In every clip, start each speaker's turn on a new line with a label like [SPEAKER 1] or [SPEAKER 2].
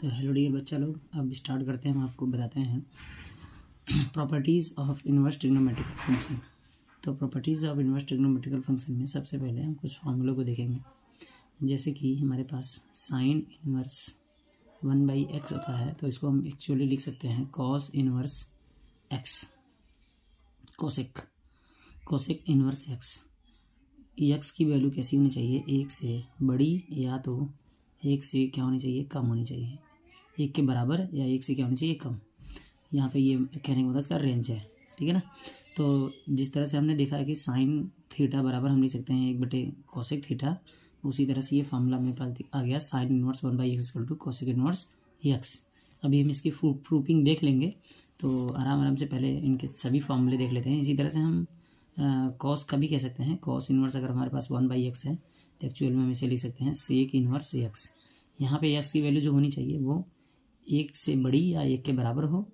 [SPEAKER 1] तो hello dear बच्चा लोग, अब स्टार्ट करते हैं। हम आपको बताते हैं properties of inverse trigonometrical function. तो properties of inverse trigonometrical function में सबसे पहले हम कुछ फॉर्मूलों को देखेंगे। जैसे कि हमारे पास साइन इनवर्स 1/x होता है, तो इसको हम एक्चुअली लिख सकते हैं cos inverse x, cosec inverse x की वैल्यू कैसी होनी चाहिए, 1 से बड़ी या तो 1 से क्या होनी चाहिए, कम होनी चाहिए, 1 के बराबर या 1 से क्या होनी चाहिए, कम। यहाँ पे ये कहने का मतलब इसका रेंज है, ठीक है ना। तो जिस तरह से हमने देखा है कि साइन थीटा बराबर हम लिख सकते हैं 1/कोसेक थीटा, उसी तरह से ये फार्मूला मेरे पास आ गया sine inverse 1/x = cosec inverse x। अभी हम इसकी प्रूफिंग देख लेंगे, तो आराम से पहले इनके सभी फार्मूले देख लेते हैं। इसी तरह से हम कॉस का भी कह सकते हैं। कॉस इनवर्स अगर हमारे पास 1/x है तो एक्चुअल में हम इसे लिख सकते हैं सेक इनवर्स x। यहाँ पे x की वैल्यू जो होनी चाहिए वो 1 से बड़ी या 1 के बराबर हो,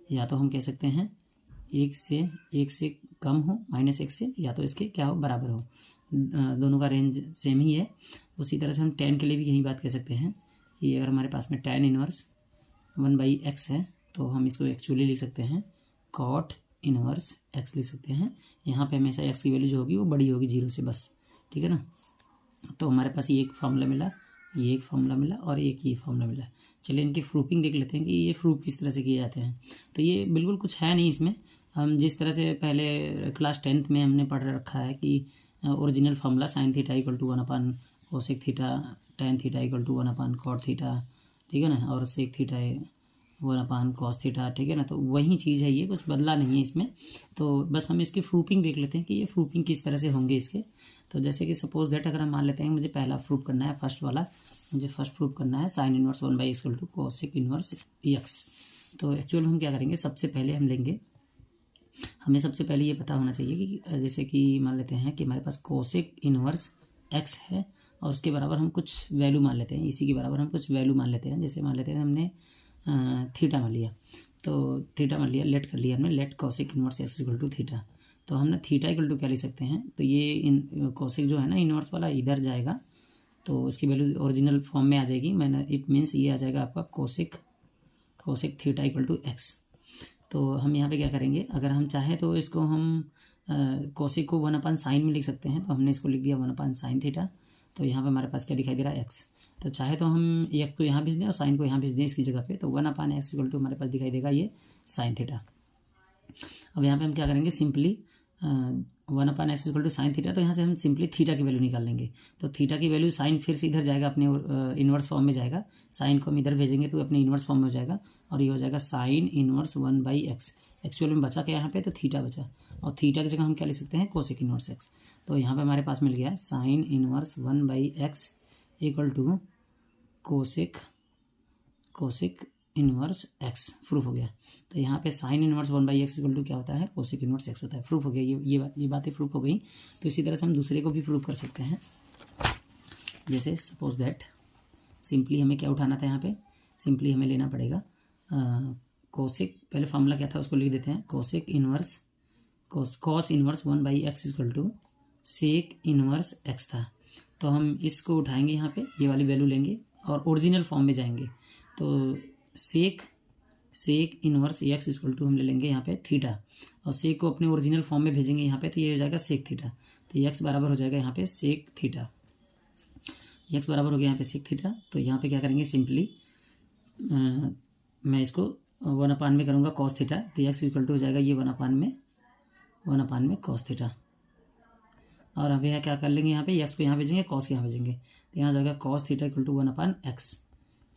[SPEAKER 1] या तो हम कह सकते हैं 1 से कम हो -1 से, या तो इसके क्या हो, बराबर हो। दोनों का रेंज सेम ही है। उसी तरह से हम tan के लिए भी यही बात कह सकते हैं कि अगर हमारे पास में tan इनवर्स 1/x है तो हम इसको एक्चुअली लिख सकते हैं कॉट इनवर्स x लिख सकते हैं। यहाँ पे हमेशा x की वैल्यू जो होगी वो बड़ी होगी 0 से, बस, ठीक है ना। तो हमारे पास ये एक फार्मूला मिला, ये एक फार्मूला मिला और एक ये फार्मूला मिला। चलिए इनकी प्रूफिंग देख लेते हैं कि ये प्रूफ किस तरह से किए जाते हैं। तो ये बिल्कुल कुछ है नहीं इसमें। हम जिस तरह से पहले क्लास 10th में हमने पढ़ रखा है कि original formula sine theta = one by cosec theta, tan theta = one by cot theta, ठीक है ना, और सेक थीटा 1/कॉस थीटा, ठीक है ना। तो वही चीज़ है, ये कुछ बदला नहीं है इसमें। तो बस हम इसकी प्रूफिंग देख लेते हैं कि ये प्रूफिंग किस तरह से होंगे इसके। तो जैसे कि सपोज दैट अगर हम मान लेते हैं मुझे पहला प्रूफ करना है, फर्स्ट वाला मुझे फर्स्ट प्रूफ करना है sine inverse 1/x = cosec inverse x। तो एक्चुअल हम क्या करेंगे, सबसे पहले हम लेंगे, हमें सबसे पहले ये पता होना चाहिए कि जैसे कि मान लेते हैं कि हमारे पास कोसेक इनवर्स x है और उसके बराबर हम कुछ वैल्यू मान लेते हैं, इसी के बराबर हम कुछ वैल्यू मान लेते हैं। जैसे मान लेते हैं हमने थीटा मान लिया, तो थीटा मान लिया, लेट कर लिया हमने, let cosec inverse x = theta. तो हमने थीटा = क्या लिख सकते हैं, तो ये कोसेक जो है ना इनवर्स वाला इधर जाएगा तो इसकी वैल्यू ओरिजिनल फॉर्म में आ जाएगी। मैंने इट मीन्स ये आ जाएगा आपका कोसेक थीटा = x। तो हम यहाँ पे क्या करेंगे, अगर हम चाहें तो इसको हम कोसेक को 1/sin में लिख सकते हैं। तो हमने इसको लिख दिया 1/sin थीटा। तो यहाँ पे हमारे पास क्या दिखाई दे रहा है, x। तो चाहे तो हम x को यहाँ भेज दें और साइन को यहाँ भेज दें इसकी जगह पे, तो 1/x = हमारे पास दिखाई देगा ये साइन थीटा। अब यहाँ पे हम क्या करेंगे, सिंपली 1/x = साइन थीटा, तो यहाँ से हम सिंपली थीटा की वैल्यू निकाल लेंगे। तो थीटा की वैल्यू साइन फिर से इधर जाएगा, अपने इनवर्स फॉर्म में जाएगा। साइन को हम इधर भेजेंगे तो अपने इनवर्स फॉर्म में हो जाएगा और ये हो जाएगा साइन इनवर्स 1/x। एक्चुअल में बचा क्या यहाँ पे, तो थीटा बचा, और थीटा की जगह हम क्या लिख सकते हैं, कोसेक इनवर्स x। तो यहाँ पे हमारे पास मिल गया sine inverse 1/x = cosec inverse x। Proof हो गया। तो यहाँ पे साइन इनवर्स 1/x = क्या होता है, कोसेक इनवर्स x होता है। प्रूफ हो गया, ये बातें प्रूफ हो गई। तो इसी तरह से हम दूसरे को भी प्रूफ कर सकते हैं। जैसे सपोज दैट सिंपली हमें क्या उठाना था, यहाँ पे सिंपली हमें लेना पड़ेगा कोसेक, पहले फार्मूला क्या था उसको लिख देते हैं, cosec inverse cos inverse 1/x = sec inverse x था। तो हम इसको उठाएंगे, यहाँ पे ये वाली वैल्यू लेंगे और ओरिजिनल फॉर्म में जाएंगे। तो सेक इनवर्स x = हम ले लेंगे यहाँ पे थीटा, और सेक को अपने ओरिजिनल फॉर्म में भेजेंगे यहाँ पे, तो ये हो जाएगा सेक थीटा। तो x बराबर हो जाएगा यहाँ पे सेक थीटा, x बराबर हो गया यहाँ पे सेक थीटा। तो यहाँ पे क्या करेंगे, सिंपली मैं इसको 1/में में करूँगा कॉस थीटा, तो x = हो जाएगा ये 1/में कॉस थीटा। और अब यहाँ क्या कर लेंगे, यहाँ पे x को यहाँ भेजेंगे, कॉस यहाँ भेजेंगे, तो यहाँ जाएगा कॉस थीटा = 1/x,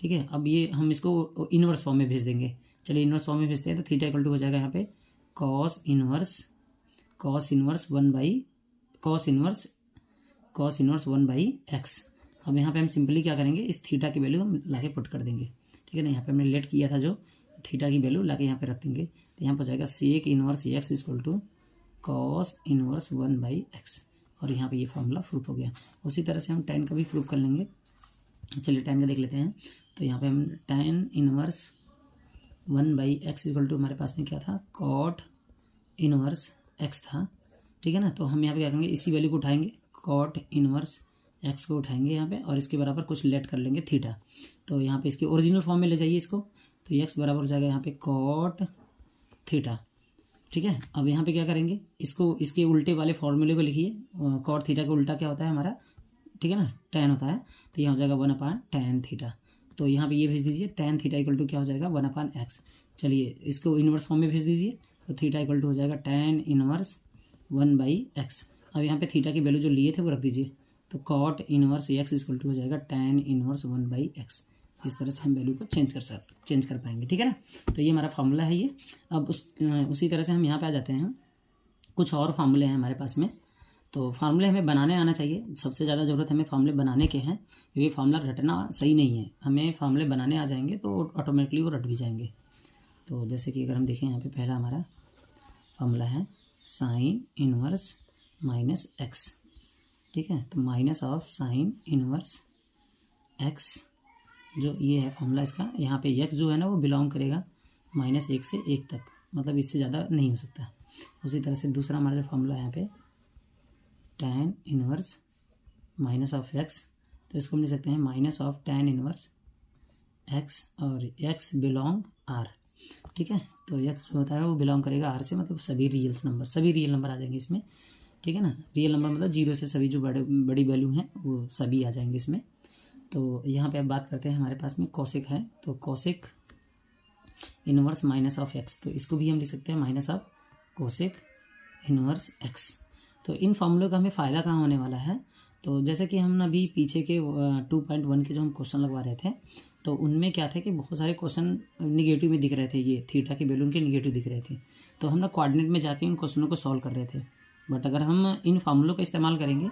[SPEAKER 1] ठीक है। अब ये हम इसको इनवर्स फॉर्म में भेज देंगे। चलिए इनवर्स फॉर्म में भेजते हैं, तो थीटा = हो जाएगा यहाँ पे कॉस इनवर्स 1/x। अब यहाँ पे हम सिंपली क्या करेंगे, इस थीटा की वैल्यू हम लाके पुट कर देंगे, ठीक है ना। यहाँ पे हमने लेट किया था जो थीटा की वैल्यू लाके यहाँ पे रख देंगे, तो यहाँ पर हो जाएगा sec inverse x = cos inverse 1/x। और यहाँ पे ये फॉर्मूला प्रूफ हो गया। उसी तरह से हम tan का भी प्रूफ कर लेंगे। चलिए tan का देख लेते हैं। तो यहाँ पे हम tan इनवर्स 1/x = हमारे पास में क्या था, कॉट इनवर्स x था, ठीक है ना। तो हम यहाँ पे क्या करेंगे, इसी वैल्यू को उठाएंगे, कॉट इनवर्स एक्स को उठाएंगे यहाँ पे और इसके बराबर कुछ लेट कर लेंगे थीटा। तो यहाँ पे इसके ओरिजिनल फॉर्म में ले जाइए इसको, तो एक्स बराबर हो जाएगा यहाँ पे कॉट थीटा। ठीक है, अब यहाँ पे क्या करेंगे, इसको इसके उल्टे वाले फॉर्मूले को लिखिए। कॉट थीटा का उल्टा क्या होता है हमारा, ठीक है ना, tan होता है। तो यहाँ हो जाएगा 1/tan थीटा। तो यहाँ पे ये भेज दीजिए, tan थीटा इक्वल टू क्या हो जाएगा 1/x। चलिए इसको इन्वर्स फॉर्म में भेज दीजिए, तो थीटा इक्वल टू हो जाएगा tan इनवर्स 1/x। अब यहाँ पे थीटा की वैल्यू जो लिए थे वो रख दीजिए, तो cot inverse x equal to हो जाएगा tan इनवर्स 1/x। इस तरह से हम वैल्यू को चेंज कर पाएंगे। ठीक है ना, तो ये हमारा फार्मूला है ये। अब उसी तरह से हम यहाँ पे आ जाते हैं, कुछ और फार्मूले हैं हमारे पास में। तो फार्मूले हमें बनाने आना चाहिए, सबसे ज़्यादा ज़रूरत हमें फार्मूले बनाने के हैं, क्योंकि फार्मूला रटना सही नहीं है। हमें फार्मूले बनाने आ जाएंगे तो ऑटोमेटिकली वो रट भी जाएंगे। तो जैसे कि अगर हम देखें यहाँ पे पहला हमारा फार्मूला है साइन इनवर्स माइनस एक्स। ठीक है, तो minus of sine inverse x, जो ये है फार्मूला इसका। यहाँ पे एक्स जो है ना वो बिलोंग करेगा -1 से 1 तक, मतलब इससे ज़्यादा नहीं हो सकता। उसी तरह से दूसरा हमारा जो फार्मूला है यहाँ पे tan inverse minus of x, तो इसको हम ले सकते हैं minus of tan inverse x, और एक्स बिलोंग आर। ठीक है, तो एक्स जो होता है वो बिलोंग करेगा आर से, मतलब सभी रियल नंबर आ जाएंगे इसमें। ठीक है ना, रियल नंबर मतलब 0 से सभी जो बड़ी वैल्यू हैं वो सभी आ जाएंगे इसमें। तो यहाँ पे अब बात करते हैं, हमारे पास में कोसेक है, तो cosec inverse minus of x, तो इसको भी हम लिख सकते हैं minus of cosec inverse x. तो इन फॉर्मूलों का हमें फ़ायदा कहाँ होने वाला है, तो जैसे कि हम अभी पीछे के 2.1 के जो हम क्वेश्चन लगवा रहे थे, तो उनमें क्या थे कि बहुत सारे क्वेश्चन निगेटिव में दिख रहे थे, ये थीटा के वैल्यू उनके निगेटिव दिख रहे थे। तो हम ना कोऑर्डिनेट में जाके इन क्वेश्चनों को सॉल्व कर रहे थे। बट अगर हम इन फॉर्मूलों का इस्तेमाल करेंगे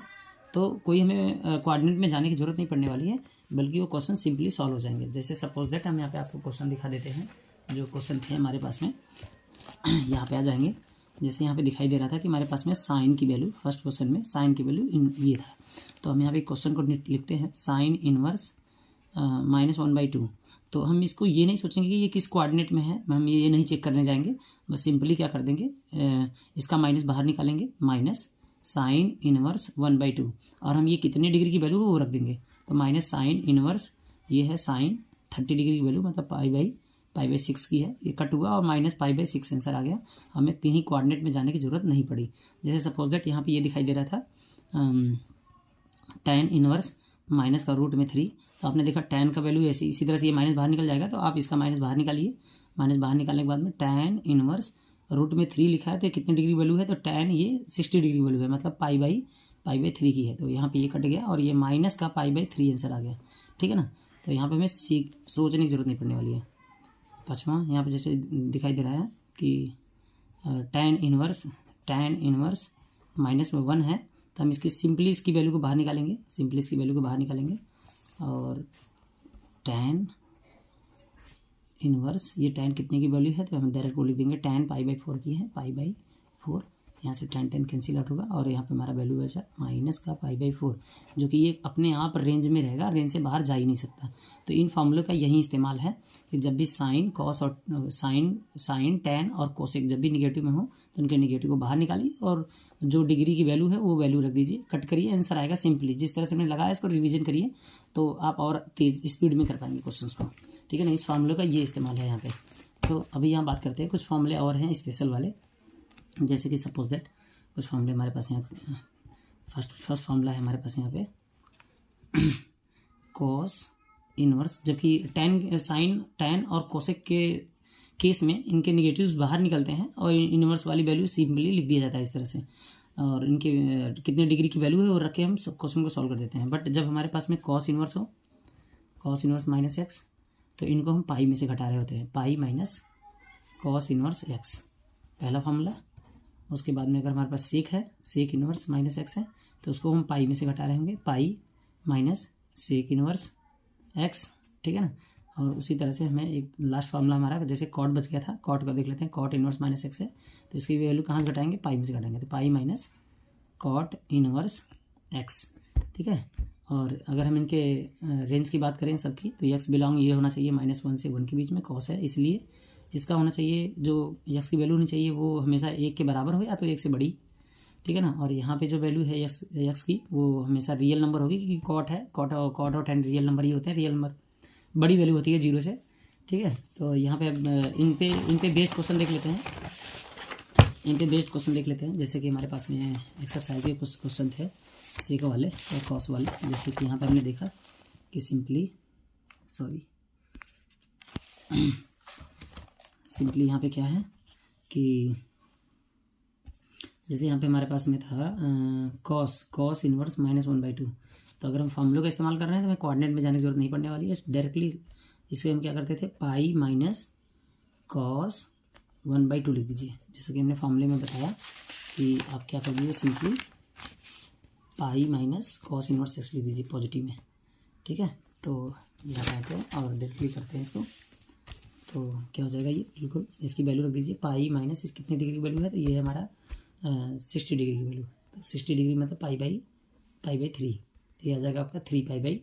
[SPEAKER 1] तो कोई हमें कोऑर्डिनेट में जाने की ज़रूरत नहीं पड़ने वाली है, बल्कि वो क्वेश्चन सिंपली सॉल्व हो जाएंगे। जैसे सपोज दैट हम यहाँ पे आपको क्वेश्चन दिखा देते हैं, जो क्वेश्चन थे हमारे पास में। यहाँ पे आ जाएंगे, जैसे यहाँ पे दिखाई दे रहा था कि हमारे पास में साइन की वैल्यू, फर्स्ट क्वेश्चन में साइन की वैल्यू ये था। तो हम यहाँ पे क्वेश्चन को लिखते हैं साइन इनवर्स -1/2। तो हम इसको ये नहीं सोचेंगे कि ये किस कोऑर्डिनेट में है, हम ये नहीं चेक करने जाएंगे, बस सिंपली क्या कर देंगे, इसका माइनस बाहर निकालेंगे, माइनस साइन इनवर्स 1/2, और हम ये कितने डिग्री की वैल्यू वो रख देंगे। तो माइनस साइन इनवर्स, ये है साइन 30 डिग्री की वैल्यू, मतलब π/6 की है, ये कट हुआ और -π/6 आंसर आ गया। हमें कहीं कोऑर्डिनेट में जाने की ज़रूरत नहीं पड़ी। जैसे सपोज दैट यहाँ पे ये दिखाई दे रहा था tan इनवर्स माइनस का √3, तो आपने देखा tan का वैल्यू ऐसी इसी तरह से ये माइनस बाहर निकल जाएगा, तो आप इसका माइनस बाहर निकालिए। माइनस बाहर निकालने के बाद में tan इनवर्स √3 लिखा है, तो कितनी डिग्री वैल्यू है, तो tan ये 60 डिग्री वैल्यू है, मतलब π/3 की है। तो यहाँ पे ये कट गया और ये माइनस का π/3 आंसर आ गया। ठीक है ना, तो यहाँ पे हमें सोचने की जरूरत नहीं पड़ने वाली है। पाँचवा यहाँ पे जैसे दिखाई दे रहा है कि tan इनवर्स -1 है, तो हम सिंपली इसकी वैल्यू को बाहर निकालेंगे, और tan इनवर्स, ये tan कितने की वैल्यू है, तो हम डायरेक्ट वो लिख देंगे tan π/4 की है, π/4। यहाँ से tan कैंसिल आउट होगा, और यहाँ पे हमारा वैल्यू है माइनस का π/4, जो कि ये अपने आप रेंज में रहेगा, रेंज से बाहर जा ही नहीं सकता। तो इन फॉर्मूले का यही इस्तेमाल है कि जब भी साइन कॉस और साइन tan और कोसेक जब भी निगेटिव में हो, तो उनके निगेटिव को बाहर निकालिए, और जो डिग्री की वैल्यू है वो वैल्यू रख दीजिए, कट करिए, आंसर आएगा। सिंपली जिस तरह से हमने लगाया इसको रिवीजन करिए, तो आप और तेज स्पीड में कर पाएंगे क्वेश्चंस को। ठीक है ना, इस फॉर्मूले का ये इस्तेमाल है यहाँ पे। तो अभी यहाँ बात करते हैं, कुछ फॉर्मूले और हैं स्पेशल वाले, जैसे कि सपोज दैट कुछ फॉर्मूले हमारे पास यहाँ फर्स्ट फॉर्मूला है हमारे पास यहाँ पे कॉस इनवर्स, जबकि tan और कोसेक के केस में इनके निगेटिव्स बाहर निकलते हैं और इनवर्स वाली वैल्यू सिंपली लिख दिया जाता है इस तरह से, और इनके कितने डिग्री की वैल्यू है वो रख के हम सब क्वेश्चन को सॉल्व कर देते हैं। बट जब हमारे पास में कॉस इनवर्स हो, कॉस इनवर्स -x, तो इनको हम पाई में से घटा रहे होते हैं, pi minus cos inverse x, पहला फॉर्मूला। उसके बाद में अगर हमारे पास सेक है, सेक इनवर्स -x है, तो उसको हम पाई में से घटा रहे होंगे, pi minus sec inverse x। ठीक है ना, और उसी तरह से हमें एक लास्ट फार्मूला हमारा, जैसे कॉट बच गया था, कॉट का देख लेते हैं, कॉट इनवर्स -x है, तो इसकी वैल्यू कहाँ से घटाएंगे, पाई में से घटाएंगे, तो pi minus cot inverse x। ठीक है, और अगर हम इनके रेंज की बात करें सबकी, तो x बिलोंग ये होना चाहिए -1 से 1 के बीच में, कॉस है इसलिए इसका होना चाहिए, जो x की वैल्यू होनी चाहिए वो हमेशा 1 के बराबर हो या तो 1 से बड़ी। ठीक है ना। और यहाँ पे जो वैल्यू है एक्स की वो हमेशा रियल नंबर होगी, क्योंकि कॉट और टेन रियल नंबर ही होते हैं। रियल नंबर बड़ी वैल्यू होती है 0 से, ठीक है। तो यहाँ पे इन पे बेस्ड क्वेश्चन देख लेते हैं। जैसे कि हमारे पास में एक्सरसाइज के कुछ क्वेश्चन थे सेक वाले और कॉस वाले। जैसे कि यहाँ पर हमने देखा कि सिंपली यहाँ पे क्या है कि जैसे यहाँ पे हमारे पास में था कॉस इनवर्स -1/2। तो अगर हम फॉर्मूले का इस्तेमाल कर रहे हैं तो हमें कोऑर्डिनेट में जाने की जरूरत नहीं पड़ने वाली है। डायरेक्टली इसे हम क्या करते थे, पाई माइनस कॉस 1/2 लिख दीजिए। जैसे कि हमने फॉर्मूले में बताया कि आप क्या कर दीजिए, simply pi minus cos inverse x लिख दीजिए पॉजिटिव में, ठीक है। तो यहाँ आते हैं और डायरेक्टली करते हैं इसको, तो क्या हो जाएगा ये, बिल्कुल इसकी वैल्यू रख दीजिए पाई माइनस, इस कितने डिग्री की वैल्यू है, तो ये है हमारा 60 डिग्री की वैल्यू। तो 60 डिग्री मतलब पाई बाई 3, तो ये आ जाएगा आपका 2 पाई बाई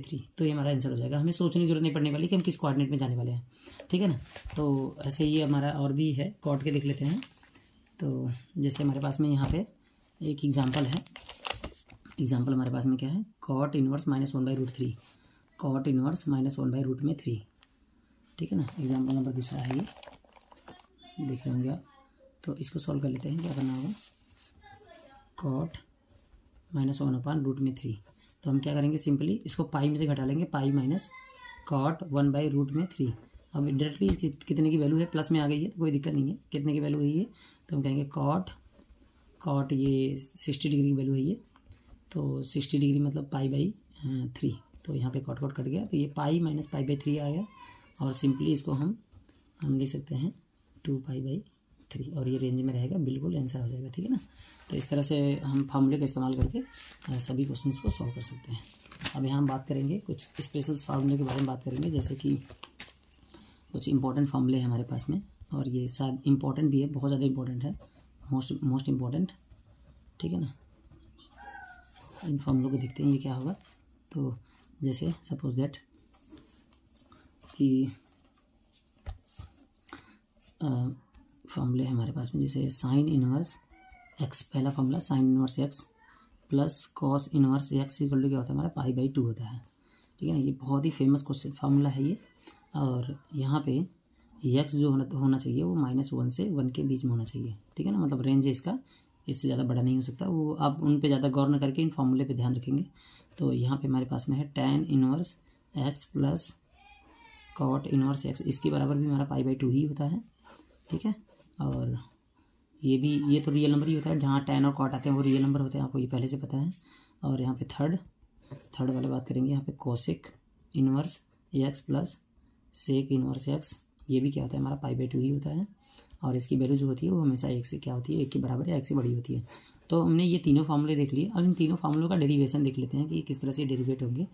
[SPEAKER 1] 3। तो ये हमारा आंसर हो जाएगा। हमें सोचने की जरूरत नहीं पड़ने वाली कि हम किस कोऑर्डिनेट में जाने वाले हैं, ठीक है ना। तो ऐसे ही हमारा और भी है, कॉट के देख लेते हैं। तो जैसे हमारे पास में यहाँ पे एक एग्जांपल है। एग्जांपल हमारे पास में क्या है, कॉट इनवर्स -1/√3, कॉट इनवर्स -1/√3, ठीक है ना। एग्जांपल नंबर दूसरा है ये, देख रहे होंगे आप। तो इसको सॉल्व कर लेते हैं। क्या करना होगा, कॉट -1/√3। तो हम क्या करेंगे, सिंपली इसको पाई में से घटा लेंगे, पाई माइनस कॉट 1/√3। अब डायरेक्टली कितने की वैल्यू है, प्लस में आ गई है तो कोई दिक्कत नहीं है। कितने की वैल्यू है ये, तो हम कहेंगे कॉट ये 60 डिग्री की वैल्यू है ये। तो 60 डिग्री मतलब पाई बाई 3। तो यहाँ पे कॉट कट गया, तो ये पाई माइनस पाई बाई 3 आ गया। और सिंपली इसको हम लिख सकते हैं 2 पाई बाई 3, और ये रेंज में रहेगा, बिल्कुल आंसर हो जाएगा, ठीक है ना। तो इस तरह से हम फार्मूले का इस्तेमाल करके सभी क्वेश्चंस को सॉल्व कर सकते हैं। अब यहाँ हम बात करेंगे कुछ स्पेशल फार्मूले के बारे में बात करेंगे, जैसे कि कुछ इंपॉर्टेंट फार्मूले हैं हमारे पास में, और ये शायद इंपॉर्टेंट भी है, बहुत ज़्यादा इंपॉर्टेंट है, मोस्ट इम्पॉर्टेंट, ठीक है ना। इन फार्मूलों को देखते हैं ये क्या होगा। तो जैसे सपोज दैट कि फॉर्मूले है हमारे पास में, जैसे साइन इनवर्स एक्स, पहला formula sine inverse x plus cos inverse x equal to क्या होता है हमारा, पाई बाई 2 होता है, ठीक है ना। ये बहुत ही फेमस क्वेश्चन फार्मूला है ये। और यहाँ पे एक्स जो होना चाहिए वो -1 से 1 के बीच में होना चाहिए, ठीक है ना। मतलब रेंज है इसका, इससे ज़्यादा बड़ा नहीं हो सकता। वो आप उन पे ज़्यादा गौर न करके इन फार्मूले पे ध्यान रखेंगे। तो यहाँ पे हमारे पास में है tan inverse x plus cot inverse x, इसके बराबर भी हमारा पाई बाई 2 ही होता है, ठीक है। और ये तो रियल नंबर ही होता है, जहाँ tan और कॉट आते हैं वो रियल नंबर होते हैं, आपको ये पहले से पता है। और यहाँ पे थर्ड वाले बात करेंगे, यहाँ पे cosec inverse x plus sec inverse x, ये भी क्या होता है हमारा पाई बाई 2 ही होता है। और इसकी वैल्यू जो होती है वो हमेशा 1 से क्या होती है, 1 के बराबर या 1 से बड़ी होती है। तो हमने ये तीनों फार्मूले देख लिए। अब इन तीनों फार्मूलों का डेरिवेशन देख लेते हैं कि किस तरह से डेरिवेट होंगे।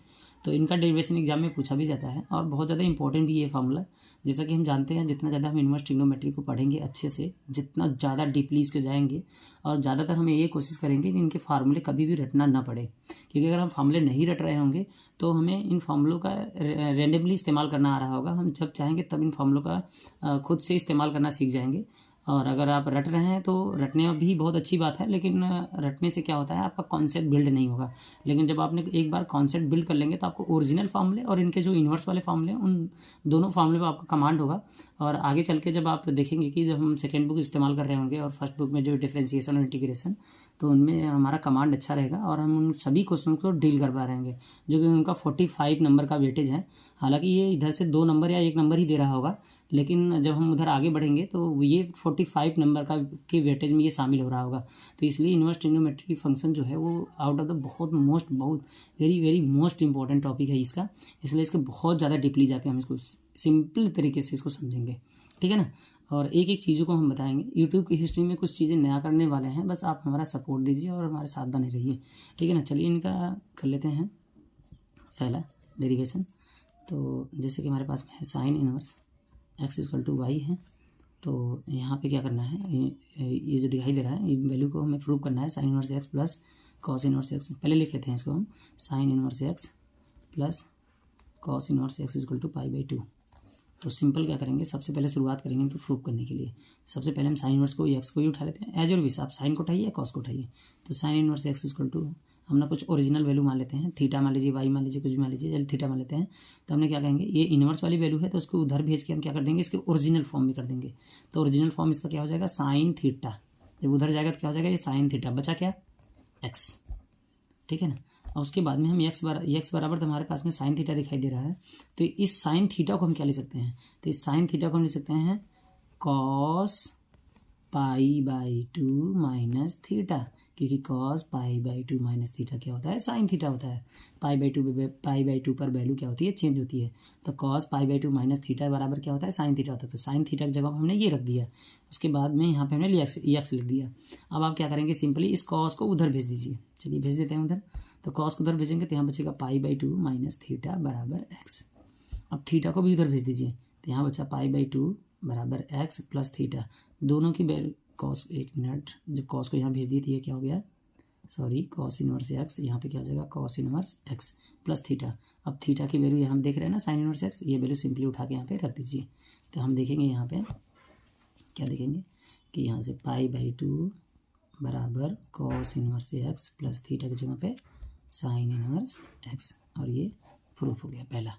[SPEAKER 1] तो इनका डेरिवेशन एग्जाम में पूछा भी जाता है और बहुत ज़्यादा इंपॉर्टेंट भी ये फार्मूला। जैसा कि हम जानते हैं, जितना ज़्यादा हम इनवर्स ट्रिग्नोमेट्री को पढ़ेंगे अच्छे से, जितना ज़्यादा डीपली इसके जाएंगे, और ज़्यादातर हम ये कोशिश करेंगे कि इनके फार्मूले कभी भी रटना ना पड़े। क्योंकि अगर हम फार्मूले नहीं रट रहे होंगे तो हमें इन फार्मूलों का रेंडमली इस्तेमाल करना आ रहा होगा। हम जब चाहेंगे तब इन फार्मूलों का खुद से इस्तेमाल करना सीख जाएंगे। और अगर आप रट रहे हैं तो रटने में भी बहुत अच्छी बात है, लेकिन रटने से क्या होता है, आपका कॉन्सेप्ट बिल्ड नहीं होगा। लेकिन जब आपने एक बार कॉन्सेप्ट बिल्ड कर लेंगे तो आपको ओरिजिनल फार्मूले और इनके जो इन्वर्स वाले फार्मूले हैं उन दोनों फार्मूले पर आपका कमांड होगा। और आगे चल के जब आप देखेंगे कि जब हम सेकेंड बुक इस्तेमाल कर रहे होंगे और फर्स्ट बुक में जो डिफरेंशिएशन और इंटीग्रेशन, तो उनमें हमारा कमांड अच्छा रहेगा और हम उन सभी क्वेश्चन को डील कर पा रहेंगे, जो कि उनका 45 नंबर का वेटेज है। हालांकि ये इधर से 2 नंबर या 1 नंबर ही दे रहा होगा, लेकिन जब हम उधर आगे बढ़ेंगे तो ये 45 नंबर का के वेटेज में ये शामिल हो रहा होगा। तो इसलिए इनवर्स ट्रिग्नोमेट्री फंक्शन जो है वो आउट ऑफ द बहुत वेरी मोस्ट इंपॉर्टेंट टॉपिक है इसका। इसलिए इसके बहुत ज़्यादा डीपली जाके हम इसको सिंपल तरीके से इसको समझेंगे, ठीक है ना। और एक एक चीज़ों को हम बताएंगे। यूट्यूब की हिस्ट्री में कुछ चीज़ें नया करने वाले हैं, बस आप हमारा सपोर्ट दीजिए और हमारे साथ बने रहिए, ठीक है ना। चलिए इनका कर लेते हैं पहला डेरिवेशन। तो जैसे कि हमारे पास में है sine inverse x equal to y है। तो यहाँ पे क्या करना है, ये जो दिखाई दे रहा है, ये वैल्यू को हमें प्रूव करना है। Sine inverse x plus cos inverse x, पहले लिख लेते हैं इसको हम, sine inverse x plus cos inverse x equal to pi by 2, तो सिंपल क्या करेंगे, सबसे पहले शुरुआत करेंगे इनको प्रूफ करने के लिए। सबसे पहले हम साइन इनवर्स को एक्स को ही उठा लेते हैं, एज और विस, आप साइन को उठाइए कॉस को उठाइए। तो sine inverse x equal to हम ना कुछ ओरिजिनल वैल्यू मान लेते हैं, थीटा मान लीजिए, वाई मान लीजिए, कुछ भी मान लीजिए, चलिए थीटा मान लेते हैं। तो हमने क्या कहेंगे, ये इनवर्स वाली वैल्यू है तो उसको उधर भेज के हम क्या कर देंगे, इसके ओरिजिनल फॉर्म में कर देंगे। तो ओरिजिनल फॉर्म इसका क्या हो जाएगा, साइन थीटा। जब उधर जाएगा तो क्या हो जाएगा, ये साइन थीटा, बचा क्या, एक्स, ठीक है ना। और उसके बाद में हम एक्स बराबर तो हमारे पास में साइन थीटा दिखाई दे रहा है, तो इस साइन थीटा को हम क्या ले सकते हैं, तो इस साइन थीटा को हम ले सकते हैं cos pi by two minus theta, क्योंकि cos pi by two minus theta क्या होता है, साइन थीटा होता है। पाई बाई टू पर वैल्यू क्या होती है, चेंज होती है। तो cos pi by two minus theta बराबर क्या होता है, साइन थीटा होता है। तो साइन थीटा की जगह हमने ये रख दिया, उसके बाद में यहाँ पे हमने एक्स लिख दिया। अब आप क्या करेंगे, सिंपली इस कॉस को उधर भेज दीजिए, चलिए भेज देते हैं उधर। तो कॉस को उधर भेजेंगे तो यहाँ बचेगा पाई बाई टू माइनस थीटा बराबर एक्स। अब थीटा को भी उधर भेज दीजिए, तो यहाँ बचा पाई बाई टू बराबर एक्स प्लस थीटा, दोनों की वैल्यू कॉस, एक मिनट, जब कॉस को यहाँ भेज दी थी ये क्या हो गया, सॉरी, कॉस इनवर्स एक्स, यहाँ पे क्या हो जाएगा cos inverse x plus theta. अब थीटा की वैल्यू यहाँ हम देख रहे हैं ना, साइन इनवर्स एक्स, ये वैल्यू सिंपली उठा के यहाँ पे रख दीजिए। तो हम देखेंगे यहाँ पे क्या देखेंगे कि यहाँ से पाई बाई टू बराबर cos inverse x plus theta की जगह पे साइन इनवर्स एक्स, और ये प्रूफ हो गया, पहला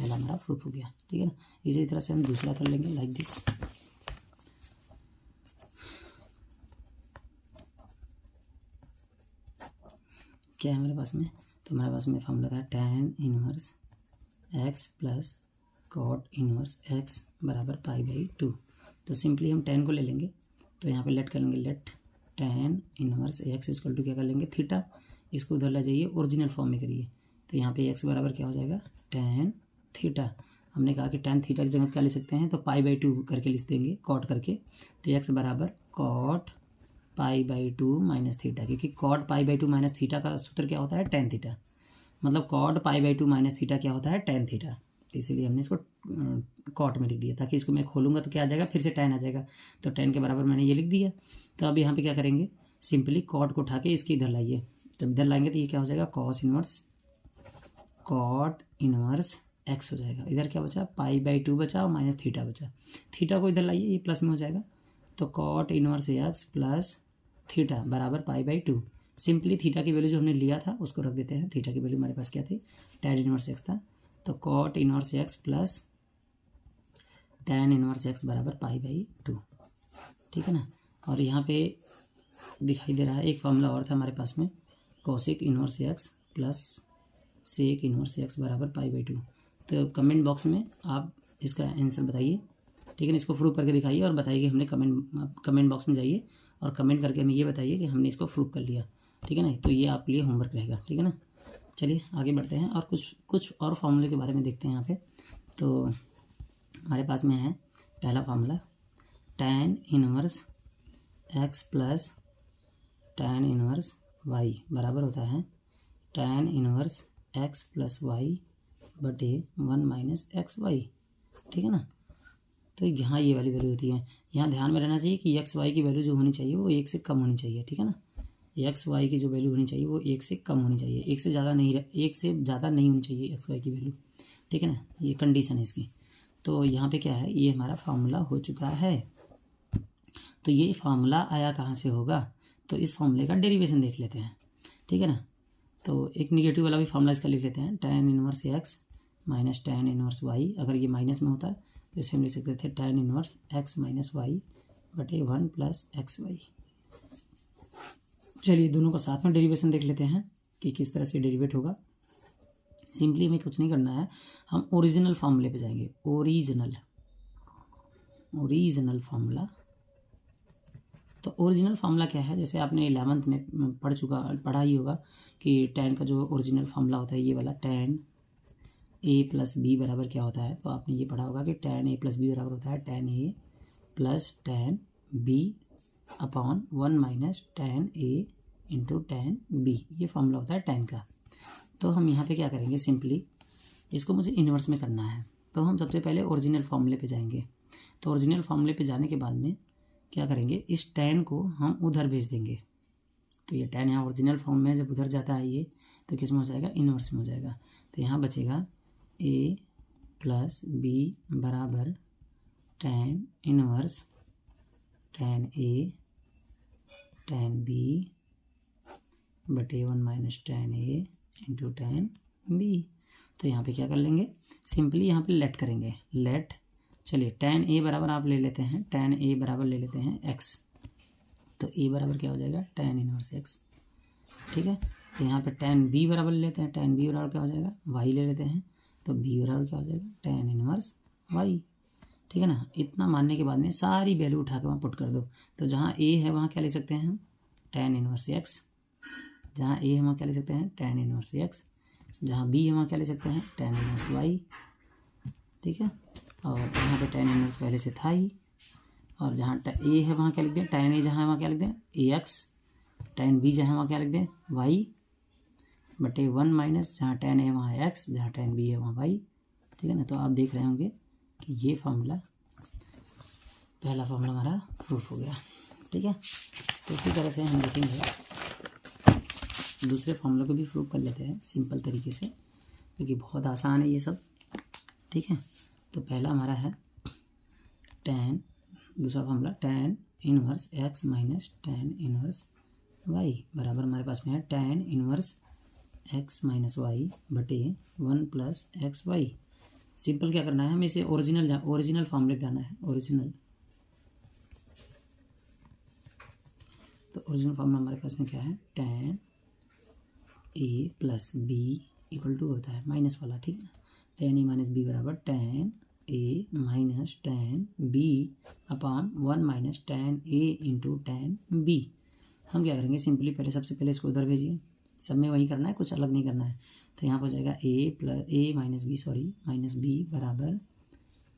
[SPEAKER 1] हमारा प्रूफ हो गया, ठीक है ना। इसी तरह से हम दूसरा कर लेंगे, लाइक दिस। क्या है हमारे पास में, तो हमारे पास में फॉर्मूला था tan inverse x plus cot inverse x बराबर पाई बाई टू। तो सिंपली हम tan को ले लेंगे, तो यहाँ पे लेट कर लेंगे, let tan inverse x equal to क्या कर लेंगे, थीटा, इसको उधर ला जाइए, ओरिजिनल फॉर्म में करिए। तो यहाँ पे x बराबर क्या हो जाएगा, tan थीटा। हमने कहा कि tan थीटा की जगह क्या ले सकते हैं, तो पाई बाई टू करके लिख देंगे, कॉट करके। तो x बराबर cot pi by two minus theta, क्योंकि cot pi by two minus theta का सूत्र क्या होता है, tan थीटा, मतलब cot pi by two minus theta क्या होता है, tan थीटा। तो इसीलिए हमने इसको कॉट में लिख दिया, ताकि इसको मैं खोलूँगा तो क्या आ जाएगा, फिर से tan आ जाएगा। तो tan के बराबर मैंने ये लिख दिया। तो अब यहाँ पे क्या करेंगे, सिंपली कॉट को उठा के इसके इधर लाइए, जब इधर लाएंगे तो ये क्या हो जाएगा, cos inverse cot inverse x हो जाएगा। इधर क्या बचा, पाई बाई टू बचा और माइनस थीटा बचा, थीटा को इधर लाइए, ये प्लस में हो जाएगा। तो cot inverse x plus theta बराबर pi by two. Simply theta की वैल्यू जो हमने लिया था उसको रख देते हैं, थीटा की वैल्यू हमारे पास क्या थी, tan इनवर्स एक्स था। तो cot inverse x plus tan inverse x बराबर पाई बाई टू, ठीक है ना। और यहाँ पे दिखाई दे रहा है एक फॉर्मूला और था हमारे पास में, cosec inverse x plus sec inverse x बराबर पाई बाई टू। तो कमेंट बॉक्स में आप इसका आंसर बताइए, ठीक है ना, इसको प्रूव करके दिखाइए और बताइए कि हमने कमेंट बॉक्स में जाइए और कमेंट करके हमें ये बताइए कि हमने इसको प्रूव कर लिया, ठीक है ना। तो ये आपके लिए होमवर्क रहेगा, ठीक है ना। चलिए आगे बढ़ते हैं और कुछ और फार्मूले के बारे में देखते हैं यहाँ पे। तो हमारे पास में है पहला formula, tan inverse x plus tan inverse y बराबर होता है tan inverse x plus y बटे 1 माइनस एक्स वाई, ठीक है ना। तो यहाँ ये वाली वैल्यू होती है, यहाँ ध्यान में रहना चाहिए कि एक्स वाई की वैल्यू जो होनी चाहिए वो 1 से कम होनी चाहिए, ठीक है ना। एक्स वाई की जो वैल्यू होनी चाहिए वो 1 से कम होनी चाहिए, 1 से ज़्यादा नहीं होनी चाहिए एक्स वाई की वैल्यू, ठीक है ना, ये कंडीशन है इसकी। तो यहाँ पे क्या है, ये हमारा फार्मूला हो चुका है। तो ये फार्मूला आया कहाँ से होगा, तो इस फार्मूले का डेरिवेशन देख लेते हैं, ठीक है ना। तो एक निगेटिव वाला भी फार्मूला इसका लिख लेते हैं, tan inverse x minus tan inverse y. अगर ये माइनस में होता तो इसे हम लिख सकते थे tan inverse x minus y बटे 1 प्लस एक्स वाई। चलिए दोनों का साथ में डेरिवेशन देख लेते हैं कि किस तरह से डेरिवेट होगा। सिंपली हमें कुछ नहीं करना है, हम ओरिजिनल फार्मूले पे जाएंगे, ओरिजिनल फार्मूला। तो ओरिजिनल फार्मूला क्या है, जैसे आपने 11th में पढ़ा ही होगा कि tan का जो ओरिजिनल फार्मूला होता है ये वाला, tan a प्लस बी बराबर क्या होता है। तो आपने ये पढ़ा होगा कि tan a प्लस बी बराबर होता है tan a plus tan b upon 1 minus tan a into tan b, ये फार्मूला होता है tan का। तो हम यहाँ पे क्या करेंगे, सिंपली इसको मुझे इन्वर्स में करना है, तो हम सबसे पहले ओरिजिनल फार्मूले पे जाएंगे। तो ओरिजिनल फार्मूले पे जाने के बाद में क्या करेंगे, इस tan को हम उधर भेज देंगे। तो ये tan यहाँ ओरिजिनल फॉर्म में जब उधर जाता है ये, तो किस में हो जाएगा, इन्वर्स में हो जाएगा। तो यहाँ बचेगा a प्लस बी बराबर tan इनवर्स tan ए tan बी बटे 1 माइनस tan ए इंटू tan बी। तो यहाँ पे क्या कर लेंगे, सिंपली यहाँ पे लेट करेंगे। लेट, चलिए tan ए बराबर आप ले लेते हैं, tan ए बराबर ले लेते हैं x। तो ए बराबर क्या हो जाएगा, tan इनवर्स x। ठीक है, तो यहाँ पे tan बी बराबर ले लेते हैं, tan बी बराबर क्या हो जाएगा, y ले लेते हैं। तो b बराबर क्या हो जाएगा, tan इनवर्स y। ठीक है ना। इतना मानने के बाद में सारी वैल्यू उठा के वहाँ पुट कर दो। तो जहाँ a है वहाँ क्या ले सकते हैं हम, tan इनवर्स x। जहाँ a है वहाँ क्या ले सकते हैं, tan इनवर्स x। जहाँ b है वहाँ क्या ले सकते हैं, tan इनवर्स y। ठीक है, और यहाँ पे tan इनवर्स पहले से था ही। और जहाँ a है वहाँ क्या लिख दें, tan a जहाँ है वहाँ क्या लिख दें ax। tan b जहाँ है वहाँ क्या लिख दें y बटे 1 माइनस जहाँ tan a है वहाँ x, जहाँ tan b है वहाँ y। ठीक है ना। तो आप देख रहे होंगे कि ये फार्मूला, पहला फार्मूला हमारा प्रूफ हो गया। ठीक है, तो इसी तरह से हम देखेंगे दूसरे फार्मूला को भी प्रूफ कर लेते हैं सिंपल तरीके से, क्योंकि बहुत आसान है ये सब। ठीक है, तो पहला हमारा है tan, दूसरा formula tan inverse x minus tan inverse y बराबर हमारे पास में है tan inverse x minus y बटे 1 प्लस एक्स वाई। सिंपल क्या करना है, हमें इसे ओरिजिनल फार्मूले पे आना है। ओरिजिनल, तो ओरिजिनल फार्मूला हमारे पास में क्या है, tan a plus b equal to होता है माइनस वाला। ठीक है ना, tan a माइनस b बराबर tan a minus tan b upon 1 minus tan a into tan b। हम क्या करेंगे, सिंपली पहले सबसे पहले इसको उधर भेजिए, सब में वही करना है, कुछ अलग नहीं करना है। तो यहाँ पर हो जाएगा a minus b, sorry minus b बराबर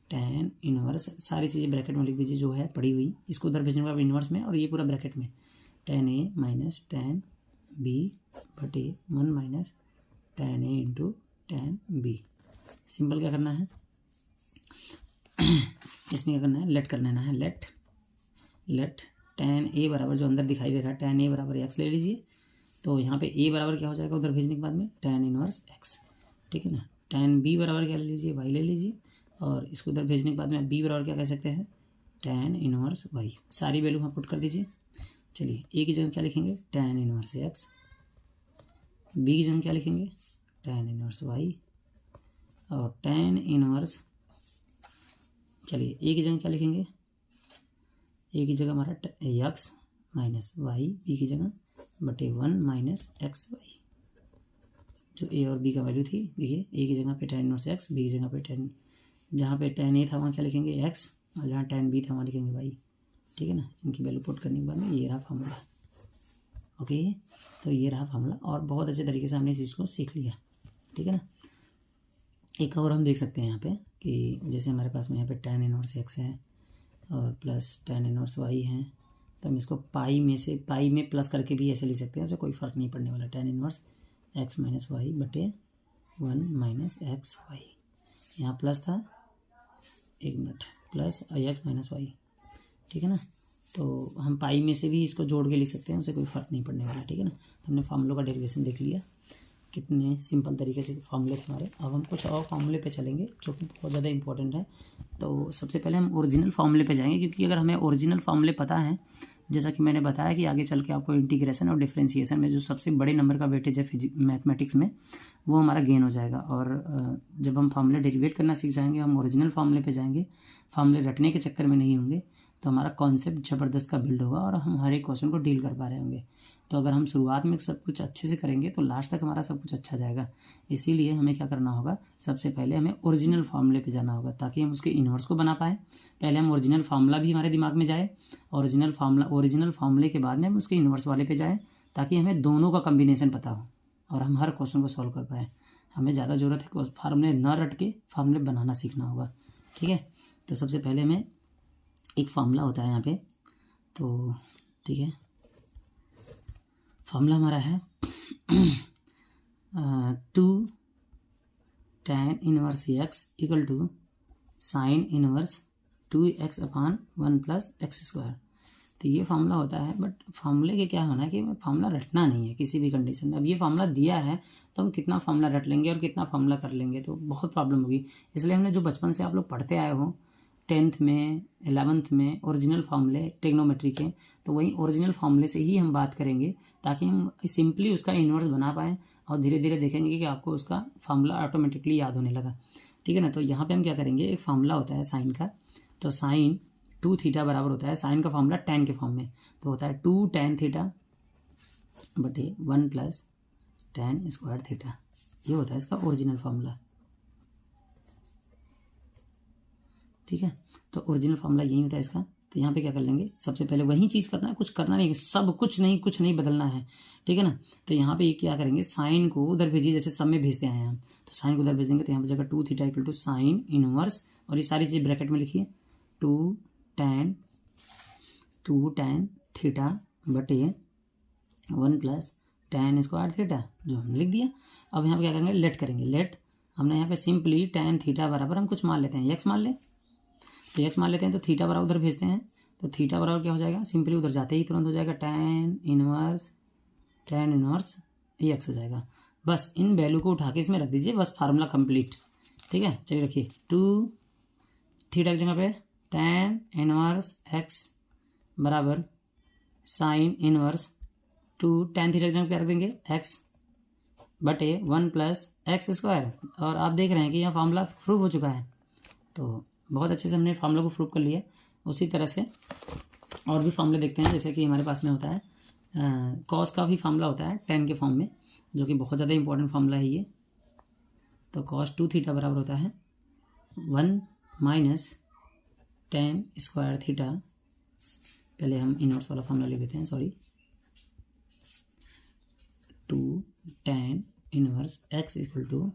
[SPEAKER 1] tan इनवर्स, सारी चीज़ें ब्रैकेट में लिख दीजिए जो है पड़ी हुई, इसको उधर भेजने का इनवर्स में, और ये पूरा ब्रैकेट में tan a minus tan b बटे 1 minus tan a into tan b। Simple क्या करना है इसमें, क्या करना है, लेट कर लेना है। लेट tan a बराबर जो अंदर दिखाई दे रहा है tan a बराबर x ले लीजिए। तो यहाँ पे a बराबर क्या हो जाएगा उधर भेजने के बाद में, tan इनवर्स x। ठीक है ना, tan b बराबर क्या ले लीजिए, y ले लीजिए, और इसको उधर भेजने के बाद में b बराबर क्या कह सकते हैं, tan इनवर्स y। सारी वैल्यू वहाँ पुट कर दीजिए। चलिए a की जगह क्या लिखेंगे, tan इनवर्स x। b की जगह क्या लिखेंगे, tan इनवर्स y। और tan इनवर्स, चलिए a की जगह क्या लिखेंगे, a की जगह हमारा x माइनस y, b की जगह बटे 1 माइनस एक्स वाई। जो a और b का वैल्यू थी, देखिए a की जगह पे tan इनवर्स x, b की जगह पे tan, जहाँ पे tan a था वहाँ क्या लिखेंगे x, और जहाँ tan b था वहाँ लिखेंगे y। ठीक है ना, इनकी वैल्यू पुट करने के बाद में ये रहा फार्मूला। ओके, तो ये रहा फार्मूला, और बहुत अच्छे तरीके से हमने इस चीज़ को सीख लिया। ठीक है ना, एक और हम देख सकते हैं यहाँ पे कि जैसे हमारे पास में यहाँ पे tan इनवर्स x है और प्लस tan इनवर्स y है, तो हम इसको पाई में से, पाई में प्लस करके भी ऐसे लिख सकते हैं, उससे कोई फ़र्क नहीं पड़ने वाला। tan inverse x minus y बटे 1 माइनस एक्स वाई, यहाँ प्लस था, एक minute, plus x minus y. ठीक है ना, तो हम पाई में से भी इसको जोड़ के लिख सकते हैं, उससे कोई फ़र्क नहीं पड़ने वाला। ठीक है ना, तो हमने फार्मूलों का डेरिवेशन देख लिया, कितने सिंपल तरीके से फार्मूले हमारे। अब हम कुछ और फार्मूले पे चलेंगे जो कि बहुत ज़्यादा इंपॉर्टेंट है। तो सबसे पहले हम ओरिजिनल फार्मूले पे जाएंगे, क्योंकि अगर हमें ओरिजिनल फार्मूले पता है, जैसा कि मैंने बताया कि आगे चल के आपको इंटीग्रेशन और डिफरेंशिएशन में जो सबसे बड़े नंबर का वेटेज है मैथमेटिक्स में, वो हमारा गेन हो जाएगा। और जब हम फार्मूले डेरिवेट करना सीख जाएंगे, हम ओरिजिनल फार्मूले पे जाएंगे, फार्मूले रटने के चक्कर में नहीं होंगे, तो हमारा कॉन्सेप्ट ज़बरदस्त का बिल्ड होगा और हम हर एक क्वेश्चन को डील कर पा रहे होंगे। तो अगर हम शुरुआत में सब कुछ अच्छे से करेंगे तो लास्ट तक हमारा सब कुछ अच्छा जाएगा। इसीलिए हमें क्या करना होगा, सबसे पहले हमें ओरिजिनल फार्मूले पे जाना होगा ताकि हम उसके इन्वर्स को बना पाएँ। पहले हम ओरिजिनल फार्मूला भी हमारे दिमाग में जाए, ओरिजिनल फार्मूले के बाद में हम उसके इन्वर्स वाले पे जाएँ, ताकि हमें दोनों का कम्बिनेशन पता हो और हम हर क्वेश्चन को सॉल्व कर पाएँ। हमें ज़्यादा ज़रूरत है फार्मूले न रट के फार्मूले बनाना सीखना होगा। ठीक है, तो सबसे पहले हमें एक फार्मूला होता है यहाँ पे, तो ठीक है, फार्मूला हमारा है 2 tan inverse x equal to sine inverse 2x upon 1 plus x square. तो ये फार्मूला होता है, बट फार्मूले के क्या होना है कि फार्मूला रटना नहीं है किसी भी कंडीशन में। अब ये फार्मूला दिया है तो हम कितना फार्मूला रट लेंगे और कितना फार्मूला कर लेंगे तो बहुत प्रॉब्लम होगी। इसलिए हमने जो बचपन से आप लोग पढ़ते आए हो 10th में 11th में ओरिजिनल फार्मूले ट्रिग्नोमेट्री के, तो वही ओरिजिनल फार्मूले से ही हम बात करेंगे ताकि हम सिंपली उसका इन्वर्स बना पाएँ और धीरे धीरे देखेंगे कि आपको उसका फार्मूला ऑटोमेटिकली याद होने लगा। ठीक है ना। तो यहाँ पे हम क्या करेंगे, एक फार्मूला होता है साइन का, तो साइन 2 थीटा बराबर होता है साइन का फार्मूला tan के फॉर्म में, तो होता है 2 tan थीटा बटे 1 प्लस tan स्क्वायर थीटा। ये होता है इसका ओरिजिनल फार्मूला। ठीक है, तो ओरिजिनल फार्मूला यही होता है इसका। तो यहाँ पे क्या कर लेंगे, सबसे पहले वही चीज़ करना है, कुछ करना नहीं, सब कुछ नहीं बदलना है। ठीक है ना। तो यहाँ पे क्या करेंगे, साइन को उधर भेजिए, जैसे सब में भेजते हैं हम, तो साइन को उधर भेज देंगे तो यहाँ पर जाएगा 2 theta equal to sine inverse, और ये सारी चीज़ ब्रैकेट में लिखिए 2 tan थीटा बटे 1 प्लस tan स्क्वायर थीटा, जो हमने लिख दिया। अब यहाँ पे क्या करेंगे, लेट करेंगे। लेट हमने यहाँ पे सिंपली tan थीटा बराबर हम कुछ मान लेते हैं, x मान लें, तो x मान लेते हैं, तो थीटा बराबर उधर भेजते हैं, तो थीटा बराबर क्या हो जाएगा, सिंपली उधर जाते ही तुरंत हो जाएगा tan इनवर्स x हो जाएगा। बस इन वैल्यू को उठा के इसमें रख दीजिए, बस फार्मूला कंप्लीट। ठीक है, चलिए रखिए 2 थीटा की जगह पे tan इनवर्स x बराबर साइन इनवर्स 2 tan थीटा की जगह क्या रख देंगे, x बटे 1 प्लस एक्स स्क्वायर। और आप देख रहे हैं कि यह फार्मूला प्रूव हो चुका है, तो बहुत अच्छे से हमने फार्मूला को प्रूव कर लिया। उसी तरह से और भी फार्मूले देखते हैं, जैसे कि हमारे पास में होता है कॉस का भी फार्मूला होता है tan के फॉर्म में, जो कि बहुत ज़्यादा इंपॉर्टेंट फार्मूला है ये। तो cos 2 थीटा बराबर होता है 1 माइनस tan स्क्वायर थीटा। पहले हम इनवर्स वाला फार्मूला लिख देते हैं, sorry, 2 tan inverse x equal to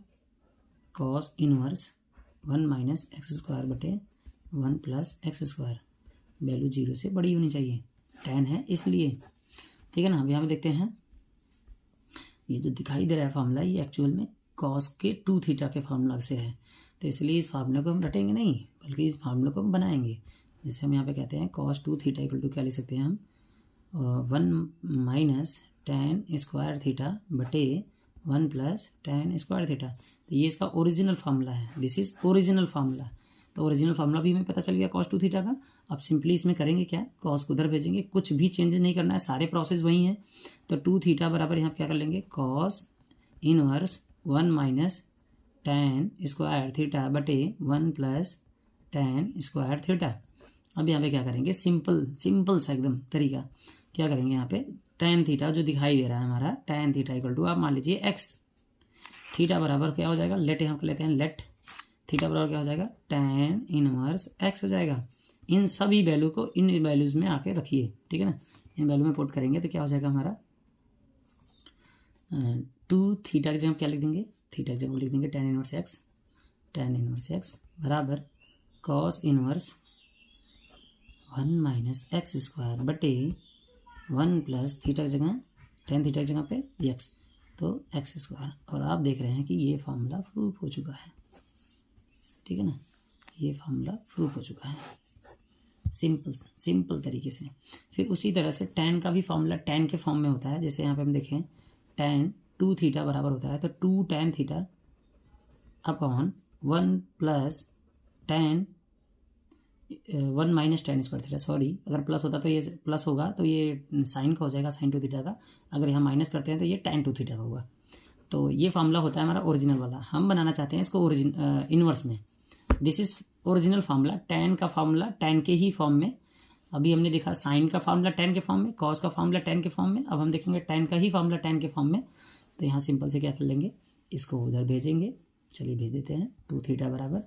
[SPEAKER 1] cos inverse 1 minus x square बटे 1 प्लस एक्स स्क्वायर। वैल्यू 0 से बड़ी होनी चाहिए, tan है इसलिए। ठीक है ना। अब यहाँ पे देखते हैं, ये जो दिखाई दे रहा है फार्मूला, ये एक्चुअल में कॉस के 2 थीटा के फार्मूला से है, तो इसलिए इस फार्मूले को हम रटेंगे नहीं, बल्कि इस फार्मूले को हम बनाएंगे। जैसे हम यहाँ पे कहते हैं cos 2 थीटा इक्वल टू क्या लिख सकते हैं हम, 1 माइनस tan स्क्वायर थीटा बटे 1 प्लस tan स्क्वायर थीटा। तो ये इसका ओरिजिनल फार्मूला है, दिस इज ओरिजिनल फार्मूला। तो ओरिजिनल फार्मूला भी हमें पता चल गया cos 2 थीटा का। अब सिंपली इसमें करेंगे क्या, cos को उधर भेजेंगे, कुछ भी चेंज नहीं करना है, सारे प्रोसेस वही हैं। तो 2 थीटा बराबर यहाँ क्या कर लेंगे, cos inverse 1 minus tan square theta बटे 1 प्लस tan स्क्वायर थीटा। अब यहाँ पे क्या करेंगे, सिंपल सा एकदम तरीका, क्या करेंगे यहाँ पे tan थीटा जो दिखाई दे रहा है हमारा, tan थीटा इक्वल टू आप मान लीजिए x, थीटा बराबर क्या हो जाएगा, लेट यहाँ पे लेते हैं, लेट थीटा बराबर क्या हो जाएगा, tan इनवर्स x हो जाएगा। इन सभी वैल्यू को इन वैल्यूज में आके रखिए। ठीक है ना, इन वैल्यू में पुट करेंगे तो क्या हो जाएगा हमारा 2 थीटा की जगह क्या लिख देंगे, थीटा की जगह लिख देंगे tan इनवर्स x बराबर cos inverse 1 minus x square बटे 1 प्लस थीटा की जगह tan थीटा की जगह पे x, तो एक्स स्क्वायर। और आप देख रहे हैं कि ये फार्मूला प्रूफ हो चुका है। ठीक है ना, ये फार्मूला प्रूफ हो चुका है सिंपल तरीके से। फिर उसी तरह से tan का भी फार्मूला tan के फॉर्म में होता है। जैसे यहाँ पे हम देखें tan 2 थीटा बराबर होता है, तो 2 tan theta upon 1 plus tan 1 minus tan square theta. Sorry, अगर प्लस होता तो ये प्लस होगा, तो ये साइन का हो जाएगा, sin 2 थीटा का। अगर यहाँ माइनस करते हैं तो ये tan 2 थीटा का होगा। तो ये फार्मूला होता है हमारा ओरिजिनल वाला। हम बनाना चाहते हैं इसको इनवर्स में। This is original formula, tan का फार्मूला tan के ही फॉर्म में। अभी हमने देखा साइन का फार्मूला tan के फॉर्म में, कॉस का फार्मूला tan के फॉर्म में। अब हम देखेंगे tan का ही फार्मूला tan के फॉर्म में। तो यहाँ सिंपल से क्या कर लेंगे, इसको उधर भेजेंगे। चलिए भेज देते हैं, 2 थीटा बराबर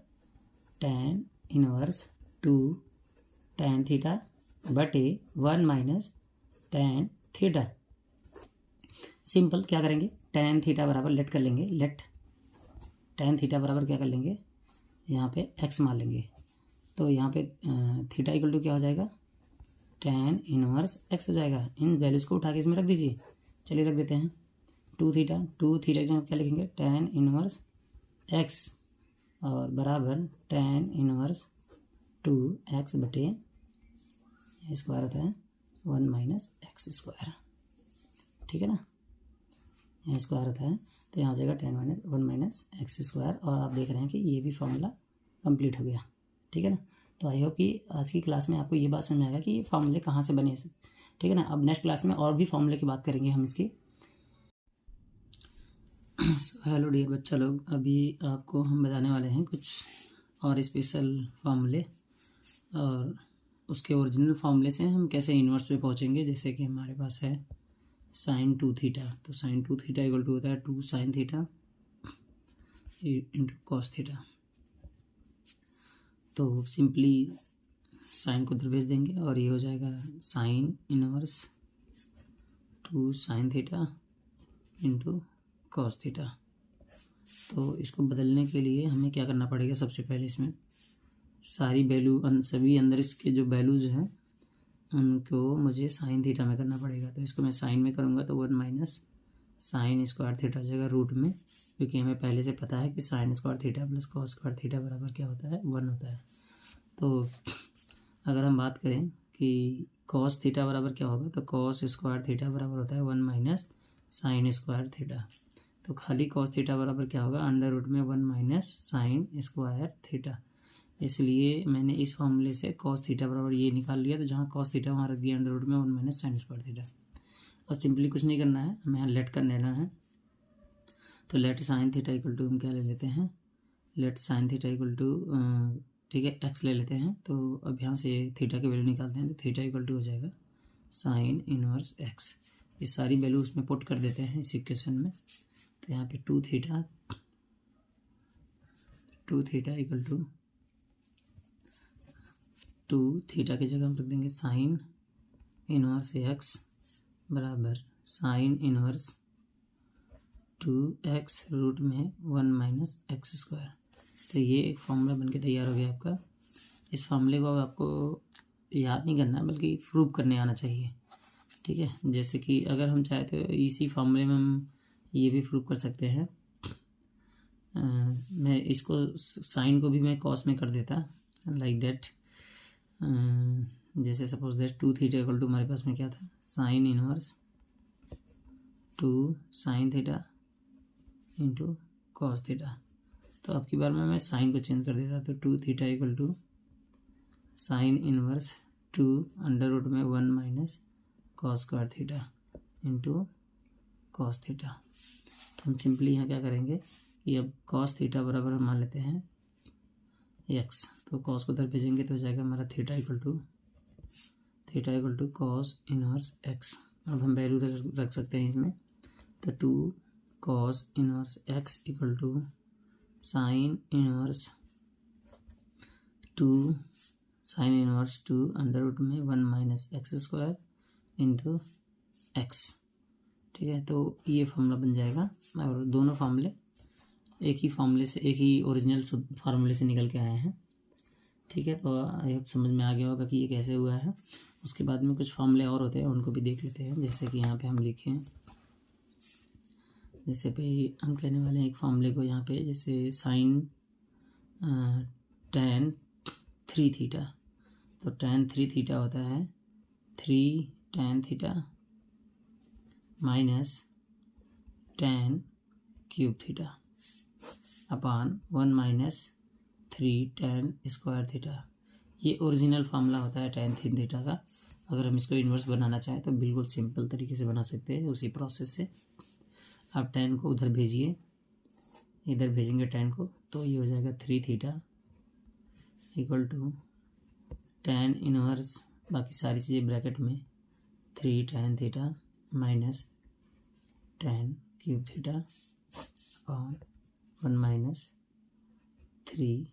[SPEAKER 1] tan इनवर्स 2 tan थीटा बटे 1 माइनस tan थीटा। सिंपल क्या करेंगे, tan थीटा बराबर लेट कर लेंगे, लेट tan थीटा बराबर क्या कर लेंगे, यहाँ पे x मान लेंगे। तो यहाँ पे थीटा इक्वल टू क्या हो जाएगा, tan इनवर्स x हो जाएगा। इन वैल्यूज़ को उठा के इसमें रख दीजिए। चलिए रख देते हैं 2 थीटा की जगह क्या लिखेंगे, tan इनवर्स x और बराबर tan इनवर्स 2x बटे स्क्वायर होता है 1 माइनस एक्स स्क्वायर, ठीक है ना, यहाँ स्क्वायर होता है तो यहाँ हो जाएगा tan minus 1 minus x square. और आप देख रहे हैं कि ये भी फॉर्मूला कंप्लीट हो गया, ठीक है ना। तो आई होप कि आज की क्लास में आपको ये बात समझ में आएगा कि ये फार्मूले कहाँ से बने, ठीक है ना। अब नेक्स्ट क्लास में और भी फार्मूले की बात करेंगे हम इसकी। हेलो डियर बच्चा लोग, अभी आपको हम बताने वाले हैं कुछ और स्पेशल फार्मूले, और उसके ओरिजिनल फार्मूले से हम कैसे इन्वर्स पे पहुंचेंगे। जैसे कि हमारे पास है sin 2 थीटा, तो sin 2 थीटा इक्वल टू होता है 2 sin theta into cos theta. तो सिंपली साइन को उधर भेज देंगे और ये हो जाएगा sign inverse 2 sin theta into cos theta. तो इसको बदलने के लिए हमें क्या करना पड़ेगा, सबसे पहले इसमें सारी वैल्यू सभी अंदर इसके जो वैल्यूज हैं उनको मुझे साइन थीटा में करना पड़ेगा। तो इसको मैं साइन में करूँगा तो 1 माइनस साइन स्क्वायर थीटा हो जाएगा रूट में, क्योंकि हमें पहले से पता है कि sine square theta plus cos square theta बराबर क्या होता है, 1 होता है। तो अगर हम बात करें कि कॉस थीटा बराबर क्या होगा, तो कॉस स्क्वायर थीटा बराबर होता है 1 माइनस साइन स्क्वायर थीटा। तो खाली कॉस थीटा बराबर क्या होगा, अंडर रूट में 1 माइनस साइन स्क्वायर थीटा। इसलिए मैंने इस फॉर्मूले से कॉस थीटा बराबर ये निकाल लिया, तो जहाँ कॉस थीटा वहाँ रख दिया अंडर रूट में 1 माइनस साइन स्क्वायर थीटा। और सिंपली कुछ नहीं करना है, हमें यहाँ लेट कर लेना है। तो let sine theta equal to हम क्या ले लेते हैं, let sine theta equal to, ठीक है, एक्स ले लेते हैं। तो अब यहाँ से थीटा की वैल्यू निकालते हैं, तो थीटा इक्वल टू हो जाएगा साइन इनवर्स एक्स। ये सारी वैल्यू उसमें पुट कर देते हैं इस इक्वेशन में। तो यहाँ पे 2 थीटा इक्वल टू 2 थीटा की जगह हम रख देंगे साइन इनवर्स एक्स बराबर साइन इनवर्स 2x रूट में 1 माइनस एक्स स्क्वायर। तो ये एक फॉर्मूला बनके तैयार हो गया आपका। इस फॉर्मूले को अब आपको याद नहीं करना है, बल्कि प्रूव करने आना चाहिए, ठीक है। जैसे कि अगर हम चाहे तो इसी फॉर्मूले में हम ये भी प्रूव कर सकते हैं। मैं इसको साइन को भी मैं कॉस में कर देता, लाइक दैट। जैसे suppose that 2 theta equal to हमारे पास में क्या था, sine inverse 2 sine theta into cos theta. तो अब की बार में मैं साइन को चेंज कर देता, तो 2 theta equal to sine inverse 2 under root में 1 minus cos square theta into cos theta. हम सिंपली यहाँ क्या करेंगे कि अब कॉस थीटा बराबर हम मान लेते हैं एक्स, तो कॉस को उधर भेजेंगे तो हो जाएगा हमारा theta equal to cos inverse x. अब हम वैल्यू रख सकते हैं इसमें, तो 2 cos inverse x equal to sine inverse 2 under root में 1 minus x square into x, ठीक है। तो ये फॉर्मूला बन जाएगा, और दोनों फार्मूले एक ही फार्मूले से, एक ही ओरिजिनल फार्मूले से निकल के आए हैं, ठीक है। तो ये समझ में आ गया होगा कि ये कैसे हुआ है। उसके बाद में कुछ फार्मूले और होते हैं, उनको भी देख लेते हैं। जैसे कि यहाँ पे हम लिखें, जैसे पे हम कहने वाले हैं एक फार्मूले को यहाँ पे, जैसे साइन tan 3 थीटा। तो tan 3 थीटा होता है 3 tan theta minus tan cube theta upon 1 minus 3 tan square theta. ये ओरिजिनल फार्मूला होता है tan 3 थीटा का। अगर हम इसको इन्वर्स बनाना चाहें तो बिल्कुल सिंपल तरीके से बना सकते हैं उसी प्रोसेस से। आप tan को उधर भेजिए, इधर भेजेंगे tan को, तो ये हो जाएगा 3 theta equal to tan inverse, बाकी सारी चीज़ें ब्रैकेट में, 3 tan theta minus tan cube theta और 1 minus 3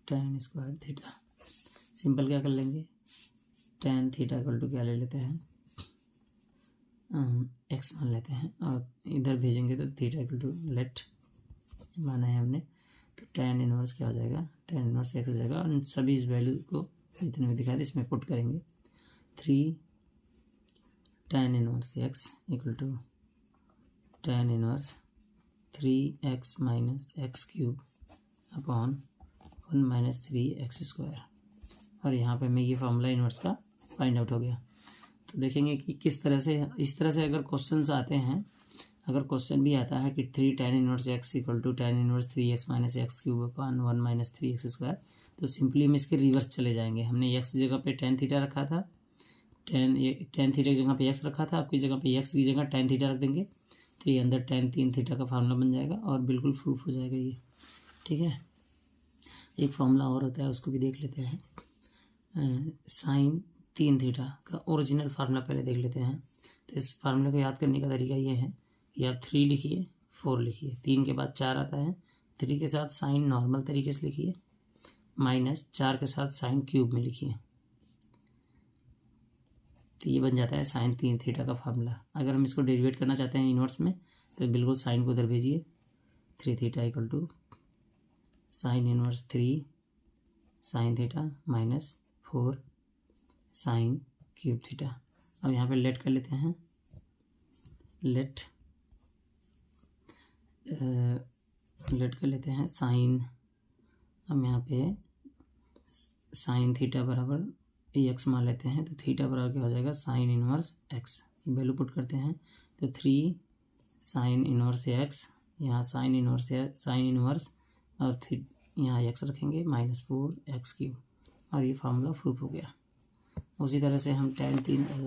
[SPEAKER 1] tan square theta. Simple क्या कर लेंगे, tan थीटा इक्वल टू क्या ले लेते हैं, एक्स मान लेते हैं, और इधर भेजेंगे तो थीटा इक्वल टू लेट माना है हमने, तो tan इनवर्स क्या हो जाएगा, tan इनवर्स एक्स हो जाएगा। और सभी इस वैल्यू को जितने भी दिखाए थे इसमें पुट करेंगे, 3 tan inverse x equal to tan inverse 3x minus x cube upon 1 minus 3x square. और यहाँ पे मैं ये फार्मूला इनवर्स का फाइंड आउट हो गया। तो देखेंगे कि किस तरह से, इस तरह से अगर क्वेश्चंस आते हैं, अगर क्वेश्चन भी आता है कि 3 tan inverse x equal to tan inverse 3x minus x cube upon 1 minus 3x square, तो सिंपली हम इसके रिवर्स चले जाएंगे। हमने x की जगह पे tan थीटा रखा था, tan थीटा की जगह पे x रखा था, आपकी जगह पे x की जगह tan थीटा रख देंगे, तो ये अंदर tan 3 थीटा का फार्मूला बन जाएगा और बिल्कुल प्रूफ हो जाएगा ये। ठीक है, एक फार्मूला और होता है, उसको भी देख लेते हैं। sin 3 थीटा का ओरिजिनल फार्मूला पहले देख लेते हैं। तो इस फार्मूले को याद करने का तरीका ये है कि आप 3 लिखिए, 4 लिखिए, 3 के बाद 4 आता है, 3 के साथ साइन नॉर्मल तरीके से लिखिए, माइनस 4 के साथ साइन क्यूब में लिखिए, तो ये बन जाता है sin 3 थीटा का फार्मूला। अगर हम इसको डेरिवेट करना चाहते हैं इन्वर्स में, तो बिल्कुल साइन को उधर भेजिए, 3 theta equal to sine inverse 3 sine theta minus 4 sine cube theta. अब यहाँ पे लेट कर लेते हैं, लेट कर लेते हैं साइन। हम यहाँ पे साइन थीटा बराबर एक्स मान लेते हैं, तो थीटा बराबर क्या हो जाएगा, sign inverse x. Value put करते हैं तो 3 साइन इनवर्स एक्स, यहाँ साइन इनवर्स और यहाँ एक्स रखेंगे माइनस 4 एक्स क्यूब, और ये फार्मूला प्रूफ हो गया। उसी तरह से हम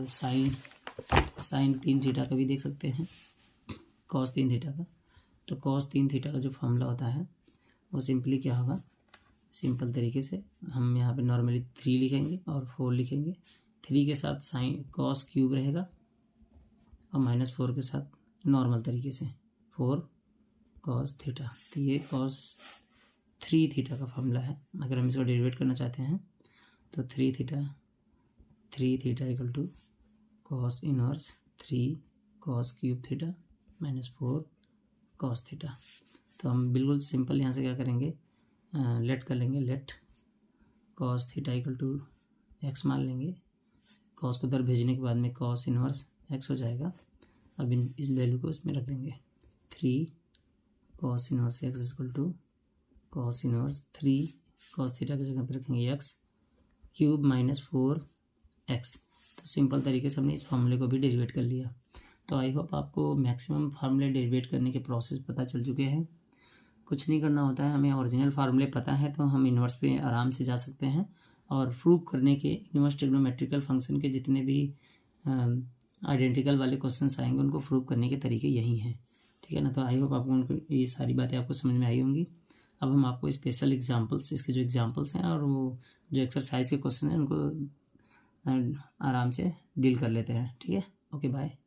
[SPEAKER 1] साइन 3 थीटा का भी देख सकते हैं, कॉस 3 थीटा का। तो कॉस 3 थीटा का जो फार्मूला होता है वो सिंपली क्या होगा, सिंपल तरीके से हम यहाँ पे नॉर्मली 3 लिखेंगे और 4 लिखेंगे, 3 के साथ साइन कॉस क्यूब रहेगा और माइनस 4 के साथ नॉर्मल तरीके से 4 कॉस थीटा। तो ये कॉस 3 थीटा का फार्मूला है। अगर हम इसको डेरिवेट करना चाहते हैं तो 3 theta equal to cos inverse 3 cos cube theta minus 4 cos theta. तो हम बिल्कुल सिंपल यहाँ से क्या करेंगे, लेट कर लेंगे, let cos theta equal to x मान लेंगे, कॉस को उधर भेजने के बाद में कॉस इनवर्स एक्स हो जाएगा। अब इस वैल्यू को इसमें रख देंगे, 3 cos inverse x equal to cos inverse 3 cos theta की जगह पर रखेंगे एक्स क्यूब माइनस 4 एक्स। तो सिंपल तरीके से हमने इस फार्मूले को भी डेरिवेट कर लिया। तो आई होप आपको मैक्सिमम फार्मूले डेरिवेट करने के प्रोसेस पता चल चुके हैं। कुछ नहीं करना होता है, हमें ओरिजिनल फार्मूले पता है तो हम इन्वर्स पे आराम से जा सकते हैं, और प्रूव करने के इन्वर्स ट्रिग्नोमेट्रिकल फंक्शन के जितने भी आइडेंटिकल वाले क्वेश्चंस आएंगे उनको प्रूव करने के तरीके यही हैं। ठीक है ना, तो आई होप आपको उनको ये सारी बातें आपको समझ में आई होंगी। अब हम आपको स्पेशल एग्जाम्पल्स, इसके जो एग्जाम्पल्स हैं और वो जो एक्सरसाइज के क्वेश्चन हैं उनको आराम से डील कर लेते हैं। ठीक है, ओके बाय।